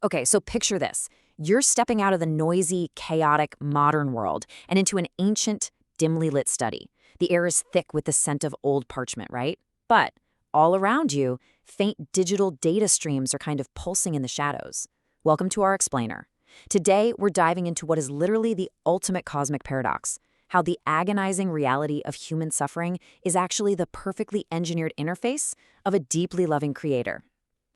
Okay, so picture this. You're stepping out of the noisy, chaotic, modern world and into an ancient, dimly lit study. The air is thick with the scent of old parchment, right? But all around you, faint digital data streams are kind of pulsing in the shadows. Welcome to our explainer. Today, we're diving into what is literally the ultimate cosmic paradox, how the agonizing reality of human suffering is actually the perfectly engineered interface of a deeply loving creator.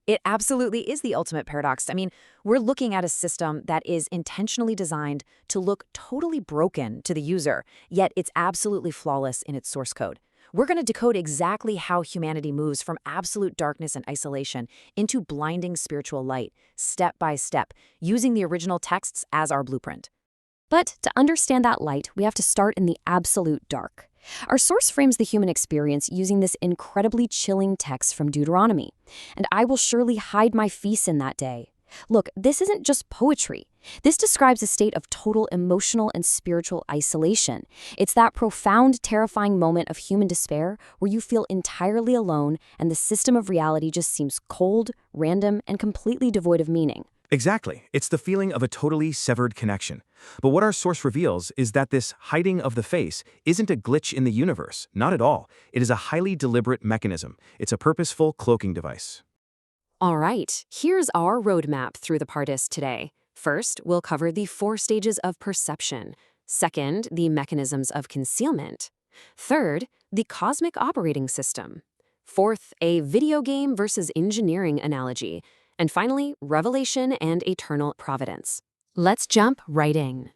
It absolutely is the ultimate paradox. I mean, we're looking at a system that is intentionally designed to look totally broken to the user, yet it's absolutely flawless in its source code. We're going to decode exactly how humanity moves from absolute darkness and isolation into blinding spiritual light, step by step, using the original texts as our blueprint. But to understand that light, we have to start in the absolute dark. Our source frames the human experience using this incredibly chilling text from Deuteronomy. And I will surely hide my face in that day. Look, this isn't just poetry. This describes a state of total emotional and spiritual isolation. It's that profound, terrifying moment of human despair where you feel entirely alone and the system of reality just seems cold, random, and completely devoid of meaning. Exactly. It's the feeling of a totally severed connection. But what our source reveals is that this hiding of the face isn't a glitch in the universe. Not at all. It is a highly deliberate mechanism. It's a purposeful cloaking device. All right, here's our roadmap through the Pardis today. First, we'll cover the 4 stages of perception. Second, the mechanisms of concealment. Third, the cosmic operating system. Fourth, a video game versus engineering analogy. And finally, revelation and eternal providence. Let's jump right in.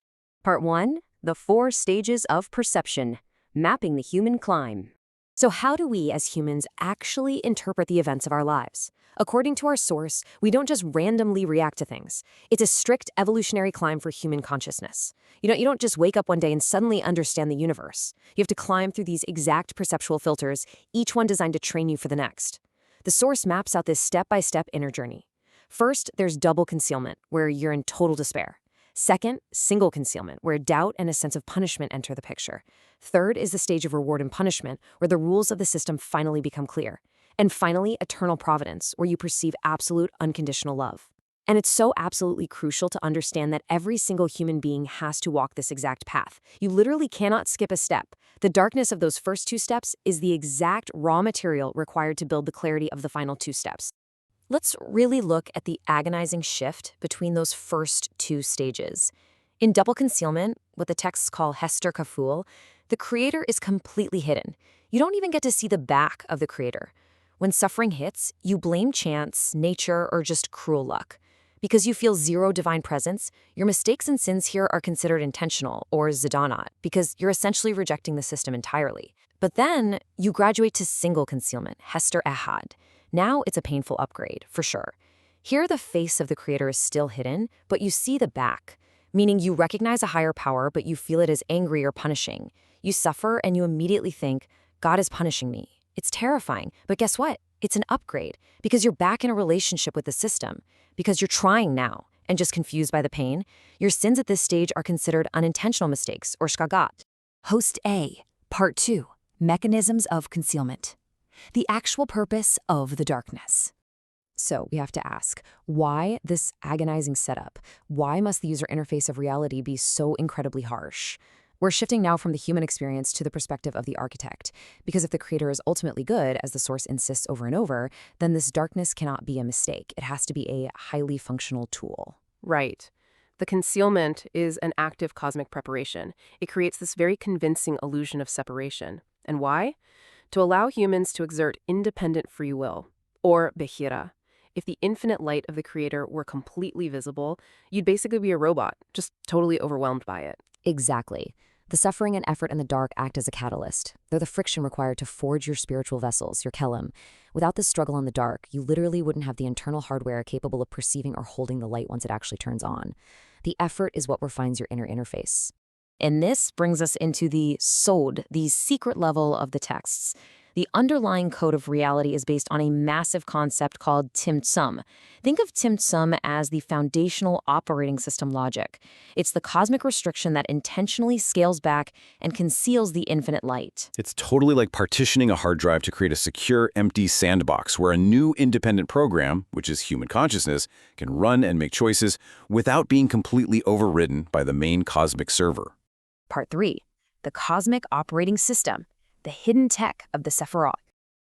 Part 1, the 4 stages of perception, mapping the human climb. So how do we as humans actually interpret the events of our lives? According to our source, we don't just randomly react to things. It's a strict evolutionary climb for human consciousness. You don't just wake up one day and suddenly understand the universe. You have to climb through these exact perceptual filters, each one designed to train you for the next. The source maps out this step-by-step inner journey. First, there's double concealment, where you're in total despair. Second, single concealment, where doubt and a sense of punishment enter the picture. Third is the stage of reward and punishment, where the rules of the system finally become clear. And finally, eternal providence, where you perceive absolute unconditional love. And it's so absolutely crucial to understand that every single human being has to walk this exact path. You literally cannot skip a step. The darkness of those first 2 steps is the exact raw material required to build the clarity of the final 2 steps. Let's really look at the agonizing shift between those first 2 stages. In double concealment, what the texts call Hester Kaful, the creator is completely hidden. You don't even get to see the back of the creator. When suffering hits, you blame chance, nature, or just cruel luck. Because you feel zero divine presence, your mistakes and sins here are considered intentional, or zidonot, because you're essentially rejecting the system entirely. But then, you graduate to single concealment, Hester Ehad. Now it's a painful upgrade, for sure. Here the face of the creator is still hidden, but you see the back, meaning you recognize a higher power, but you feel it as angry or punishing. You suffer and you immediately think, God is punishing me. It's terrifying, but guess what? It's an upgrade, because you're back in a relationship with the system, because you're trying now, and just confused by the pain. Your sins at this stage are considered unintentional mistakes, or shkagat. Host A, Part 2, Mechanisms of Concealment. The actual purpose of the darkness. So we have to ask, why this agonizing setup? Why must the user interface of reality be so incredibly harsh? We're shifting now from the human experience to the perspective of the architect, because if the creator is ultimately good, as the source insists over and over, then this darkness cannot be a mistake. It has to be a highly functional tool. Right. The concealment is an active cosmic preparation. It creates this very convincing illusion of separation. And why? To allow humans to exert independent free will, or bechira. If the infinite light of the creator were completely visible, you'd basically be a robot, just totally overwhelmed by it. Exactly. The suffering and effort in the dark act as a catalyst. They're the friction required to forge your spiritual vessels, your kelim. Without this struggle in the dark, you literally wouldn't have the internal hardware capable of perceiving or holding the light once it actually turns on. The effort is what refines your inner interface. And this brings us into the sod, the secret level of the texts. The underlying code of reality is based on a massive concept called Tzimtzum. Think of Tzimtzum as the foundational operating system logic. It's the cosmic restriction that intentionally scales back and conceals the infinite light. It's totally like partitioning a hard drive to create a secure, empty sandbox where a new independent program, which is human consciousness, can run and make choices without being completely overridden by the main cosmic server. Part 3. The cosmic operating system, the hidden tech of the Sefirot.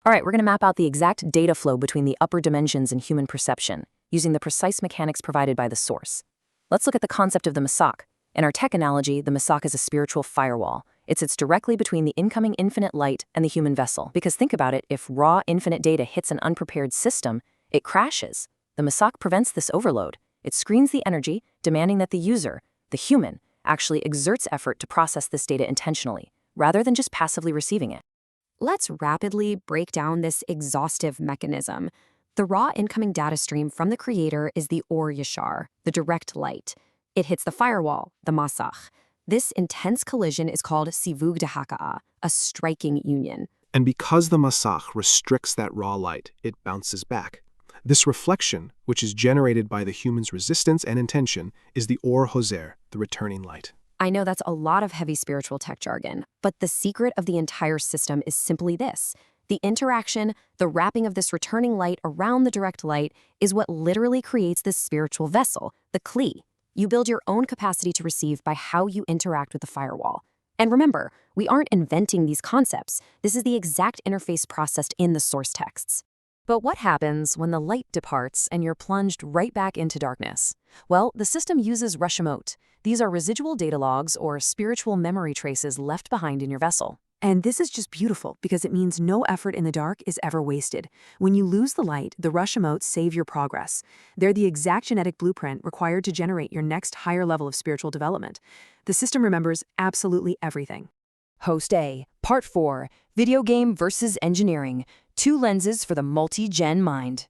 All right, we're going to map out the exact data flow between the upper dimensions and human perception, using the precise mechanics provided by the source. Let's look at the concept of the Masach. In our tech analogy, the Masach is a spiritual firewall. It sits directly between the incoming infinite light and the human vessel. Because think about it, if raw infinite data hits an unprepared system, it crashes. The Masach prevents this overload. It screens the energy, demanding that the user, the human, actually exerts effort to process this data intentionally, rather than just passively receiving it. Let's rapidly break down this exhaustive mechanism. The raw incoming data stream from the creator is the Ohr Yashar, the direct light. It hits the firewall, the Masach. This intense collision is called sivug dehaka'a, a striking union. And because the Masach restricts that raw light, it bounces back. This reflection, which is generated by the human's resistance and intention, is the Ohr Hozer, the returning light. I know that's a lot of heavy spiritual tech jargon, but the secret of the entire system is simply this. The interaction, the wrapping of this returning light around the direct light is what literally creates this spiritual vessel, the Kli. You build your own capacity to receive by how you interact with the firewall. And remember, we aren't inventing these concepts. This is the exact interface processed in the source texts. But what happens when the light departs and you're plunged right back into darkness? Well, the system uses Reshimot. These are residual data logs or spiritual memory traces left behind in your vessel. And this is just beautiful because it means no effort in the dark is ever wasted. When you lose the light, the Reshimot save your progress. They're the exact genetic blueprint required to generate your next higher level of spiritual development. The system remembers absolutely everything. Host A, Part 4, Video Game versus Engineering, 2 lenses for the multi-gen mind.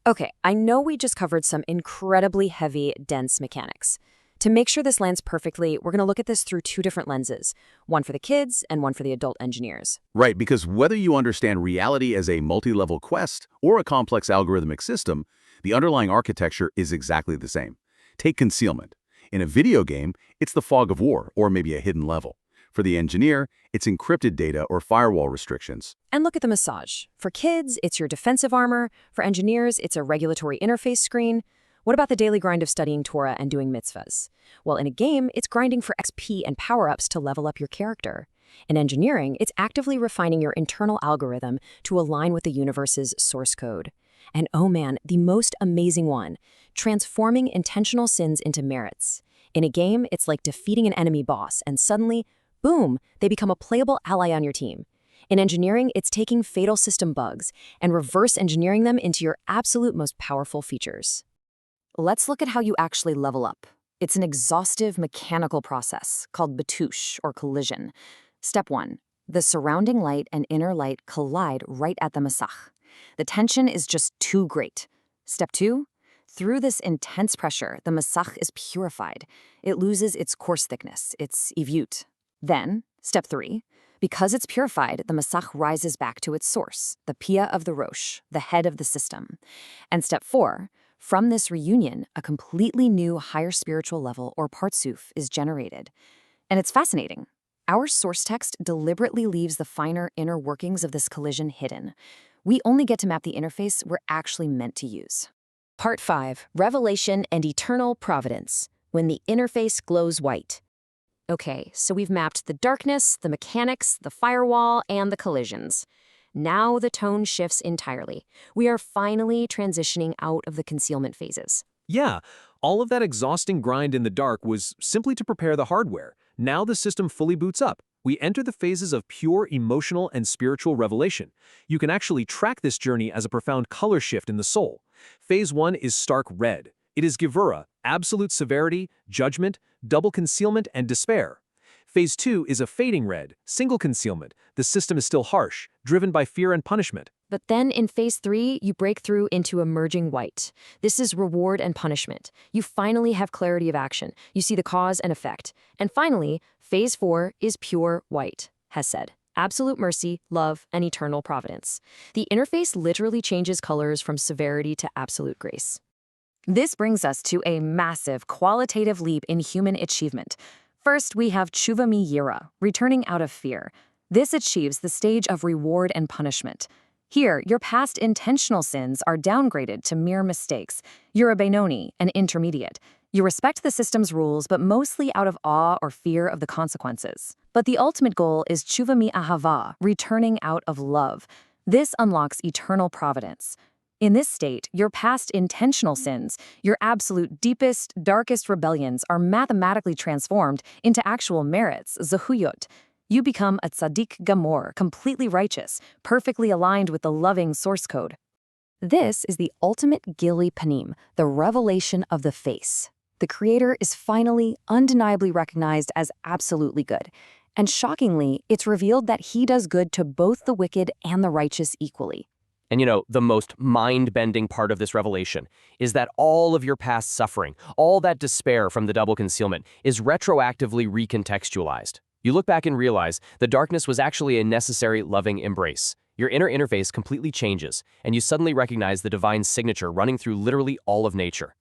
Okay, I know we just covered some incredibly heavy, dense mechanics. To make sure this lands perfectly, we're going to look at this through 2 different lenses, one for the kids and one for the adult engineers. Right, because whether you understand reality as a multi-level quest or a complex algorithmic system, the underlying architecture is exactly the same. Take concealment. In a video game, it's the fog of war, or maybe a hidden level. For the engineer, it's encrypted data or firewall restrictions. And look at the massage. For kids, it's your defensive armor. For engineers, it's a regulatory interface screen. What about the daily grind of studying Torah and doing mitzvahs? Well, in a game, it's grinding for XP and power-ups to level up your character. In engineering, it's actively refining your internal algorithm to align with the universe's source code. And oh man, the most amazing one, transforming intentional sins into merits. In a game, it's like defeating an enemy boss, and suddenly, boom, they become a playable ally on your team. In engineering, it's taking fatal system bugs and reverse engineering them into your absolute most powerful features. Let's look at how you actually level up. It's an exhaustive mechanical process called batouche or collision. Step 1. The surrounding light and inner light collide right at the Masach. The tension is just too great. Step 2. Through this intense pressure, the Masach is purified. It loses its coarse thickness, its ivut. Then, step 3. Because it's purified, the Masach rises back to its source, the Pia of the Rosh, the head of the system. And step 4. From this reunion, a completely new higher spiritual level, or partsuf, is generated. And it's fascinating. Our source text deliberately leaves the finer inner workings of this collision hidden. We only get to map the interface we're actually meant to use. Part 5, Revelation and Eternal Providence, when the interface glows white. Okay, so we've mapped the darkness, the mechanics, the firewall, and the collisions. Now the tone shifts entirely. We are finally transitioning out of the concealment phases. Yeah, all of that exhausting grind in the dark was simply to prepare the hardware. Now the system fully boots up. We enter the phases of pure emotional and spiritual revelation. You can actually track this journey as a profound color shift in the soul. Phase 1 is stark red. It is Gevura, absolute severity, judgment, double concealment, and despair. Phase 2 is a fading red, single concealment. The system is still harsh, driven by fear and punishment. But then in Phase 3, you break through into emerging white. This is reward and punishment. You finally have clarity of action. You see the cause and effect. And finally, Phase 4 is pure white, Hesed. absolute mercy, love, and eternal providence. The interface literally changes colors from severity to absolute grace. This brings us to a massive qualitative leap in human achievement. First, we have tshuva miyira, returning out of fear. This achieves the stage of reward and punishment. Here, your past intentional sins are downgraded to mere mistakes. You're a Benoni, an intermediate. You respect the system's rules, but mostly out of awe or fear of the consequences. But the ultimate goal is tshuva mi'ahava, returning out of love. This unlocks eternal providence. In this state, your past intentional sins, your absolute deepest, darkest rebellions are mathematically transformed into actual merits, zehuyot. You become a tzaddik gamor, completely righteous, perfectly aligned with the loving source code. This is the ultimate Gili Panim, the revelation of the face. The creator is finally, undeniably recognized as absolutely good. And shockingly, it's revealed that he does good to both the wicked and the righteous equally. And the most mind-bending part of this revelation is that all of your past suffering, all that despair from the double concealment, is retroactively recontextualized. You look back and realize the darkness was actually a necessary, loving embrace. Your inner interface completely changes, and you suddenly recognize the divine signature running through literally all of nature.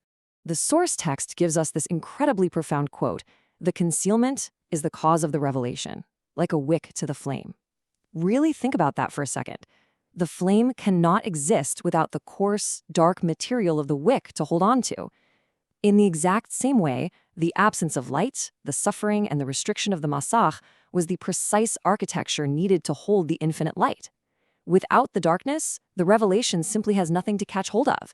The source text gives us this incredibly profound quote: "The concealment is the cause of the revelation, like a wick to the flame." Really think about that for a second. The flame cannot exist without the coarse, dark material of the wick to hold on to. In the exact same way, the absence of light, the suffering, and the restriction of the Masach was the precise architecture needed to hold the infinite light. Without the darkness, the revelation simply has nothing to catch hold of.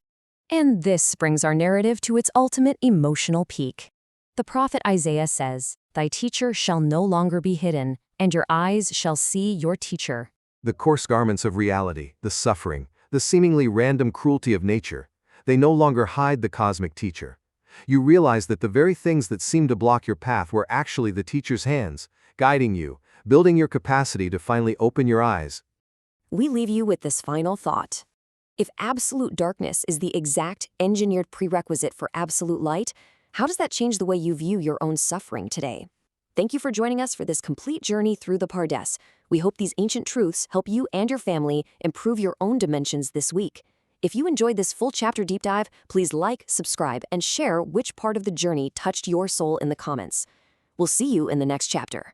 And this brings our narrative to its ultimate emotional peak. The prophet Isaiah says, "Thy teacher shall no longer be hidden, and your eyes shall see your teacher." The coarse garments of reality, the suffering, the seemingly random cruelty of nature, they no longer hide the cosmic teacher. You realize that the very things that seem to block your path were actually the teacher's hands, guiding you, building your capacity to finally open your eyes. We leave you with this final thought. If absolute darkness is the exact engineered prerequisite for absolute light, how does that change the way you view your own suffering today? Thank you for joining us for this complete journey through the Pardes. We hope these ancient truths help you and your family improve your own dimensions this week. If you enjoyed this full chapter deep dive, please like, subscribe, and share which part of the journey touched your soul in the comments. We'll see you in the next chapter.